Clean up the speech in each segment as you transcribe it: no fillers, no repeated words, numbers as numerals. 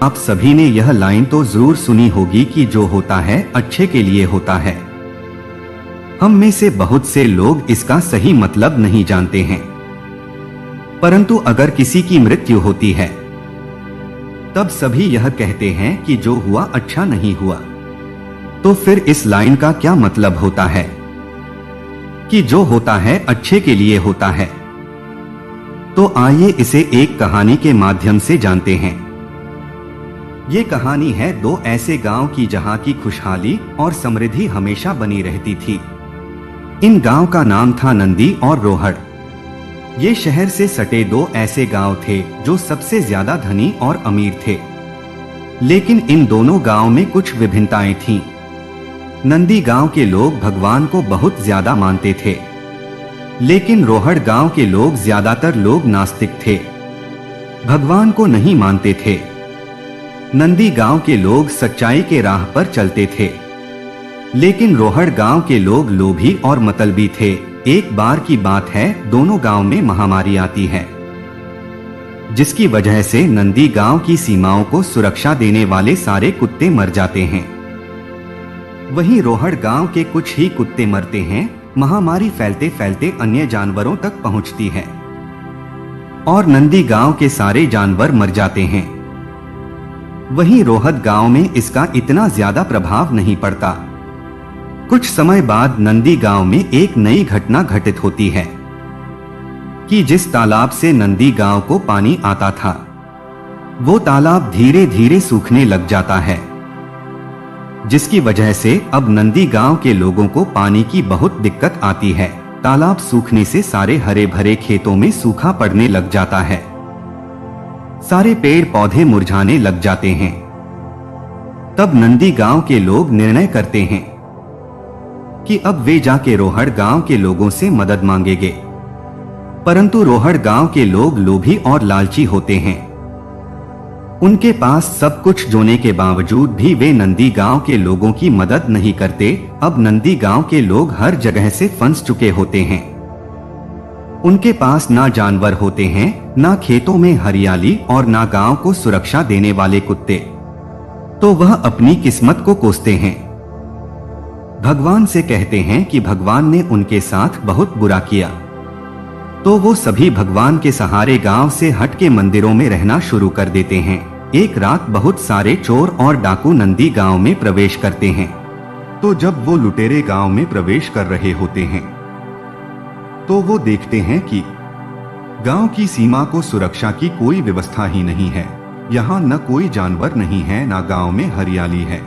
आप सभी ने यह लाइन तो जरूर सुनी होगी कि जो होता है अच्छे के लिए होता है। हम में से बहुत से लोग इसका सही मतलब नहीं जानते हैं, परंतु अगर किसी की मृत्यु होती है तब सभी यह कहते हैं कि जो हुआ अच्छा नहीं हुआ। तो फिर इस लाइन का क्या मतलब होता है कि जो होता है अच्छे के लिए होता है? तो आइए इसे एक कहानी के माध्यम से जानते हैं। ये कहानी है दो ऐसे गांव की जहां की खुशहाली और समृद्धि हमेशा बनी रहती थी। इन गांव का नाम था नंदी और रोहड़। ये शहर से सटे दो ऐसे गांव थे जो सबसे ज्यादा धनी और अमीर थे। लेकिन इन दोनों गांव में कुछ विभिन्नताएं थीं। नंदी गांव के लोग भगवान को बहुत ज्यादा मानते थे, लेकिन रोहड़ गांव के लोग ज्यादातर लोग नास्तिक थे, भगवान को नहीं मानते थे। नंदी गांव के लोग सच्चाई के राह पर चलते थे, लेकिन रोहड़ गांव के लोग लोभी और मतलबी थे। एक बार की बात है, दोनों गांव में महामारी आती है, जिसकी वजह से नंदी गांव की सीमाओं को सुरक्षा देने वाले सारे कुत्ते मर जाते हैं। वहीं रोहड़ गांव के कुछ ही कुत्ते मरते हैं। महामारी फैलते फैलते अन्य जानवरों तक पहुंचती है और नंदी गांव के सारे जानवर मर जाते हैं। वहीं रोहड़ गांव में इसका इतना ज्यादा प्रभाव नहीं पड़ता। कुछ समय बाद नंदी गांव में एक नई घटना घटित होती है कि जिस तालाब से नंदी गांव को पानी आता था, वो तालाब धीरे धीरे सूखने लग जाता है, जिसकी वजह से अब नंदी गांव के लोगों को पानी की बहुत दिक्कत आती है। तालाब सूखने से सारे हरे भरे खेतों में सूखा पड़ने लग जाता है, सारे पेड़ पौधे मुरझाने लग जाते हैं। तब नंदी गांव के लोग निर्णय करते हैं कि अब वे जाके रोहड़ गांव के लोगों से मदद मांगेंगे। परंतु रोहड़ गांव के लोग लोभी और लालची होते हैं। उनके पास सब कुछ होने के बावजूद भी वे नंदी गांव के लोगों की मदद नहीं करते। अब नंदी गांव के लोग हर जगह से फंस चुके होते हैं। उनके पास ना जानवर होते हैं, ना खेतों में हरियाली और ना गांव को सुरक्षा देने वाले कुत्ते। तो वह अपनी किस्मत को कोसते हैं, भगवान से कहते हैं कि भगवान ने उनके साथ बहुत बुरा किया। तो वो सभी भगवान के सहारे गांव से हट के मंदिरों में रहना शुरू कर देते हैं। एक रात बहुत सारे चोर और डाकू नंदी गांव में प्रवेश करते हैं। तो जब वो लुटेरे गांव में प्रवेश कर रहे होते हैं, तो वो देखते हैं कि गांव की सीमा को सुरक्षा की कोई व्यवस्था ही नहीं है। यहाँ न कोई जानवर नहीं है, न गांव में हरियाली है,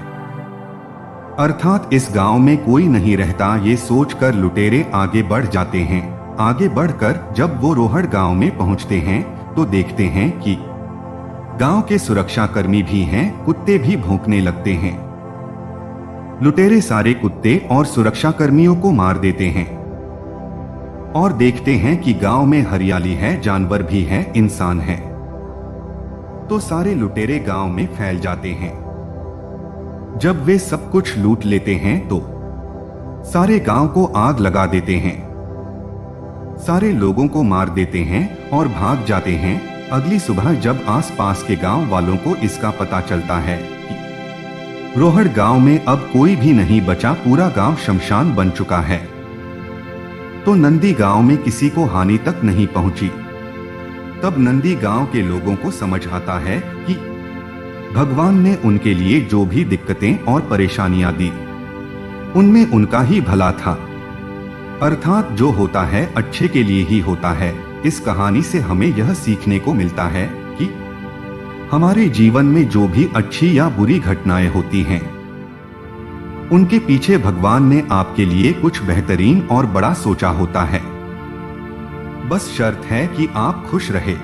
अर्थात इस गांव में कोई नहीं रहता। ये सोचकर लुटेरे आगे बढ़ जाते हैं। आगे बढ़कर जब वो रोहड़ गांव में पहुंचते हैं, तो देखते हैं कि गांव के सुरक्षा कर्मी भी हैं, कुत्ते भी भौंकने लगते हैं। लुटेरे सारे कुत्ते और सुरक्षा कर्मियों को मार देते हैं और देखते हैं कि गांव में हरियाली है, जानवर भी है, इंसान है। तो सारे लुटेरे गांव में फैल जाते हैं। जब वे सब कुछ लूट लेते हैं तो सारे गांव को आग लगा देते हैं, सारे लोगों को मार देते हैं और भाग जाते हैं। अगली सुबह जब आसपास के गांव वालों को इसका पता चलता है कि रोहड़ गांव में अब कोई भी नहीं बचा, पूरा गांव शमशान बन चुका है, तो नंदी गांव में किसी को हानि तक नहीं पहुंची। तब नंदी गांव के लोगों को समझ आता है कि भगवान ने उनके लिए जो भी दिक्कतें और परेशानियां दी, उनमें उनका ही भला था, अर्थात जो होता है अच्छे के लिए ही होता है। इस कहानी से हमें यह सीखने को मिलता है कि हमारे जीवन में जो भी अच्छी या बुरी घटनाएं होती हैं, उनके पीछे भगवान ने आपके लिए कुछ बेहतरीन और बड़ा सोचा होता है। बस शर्त है कि आप खुश रहे।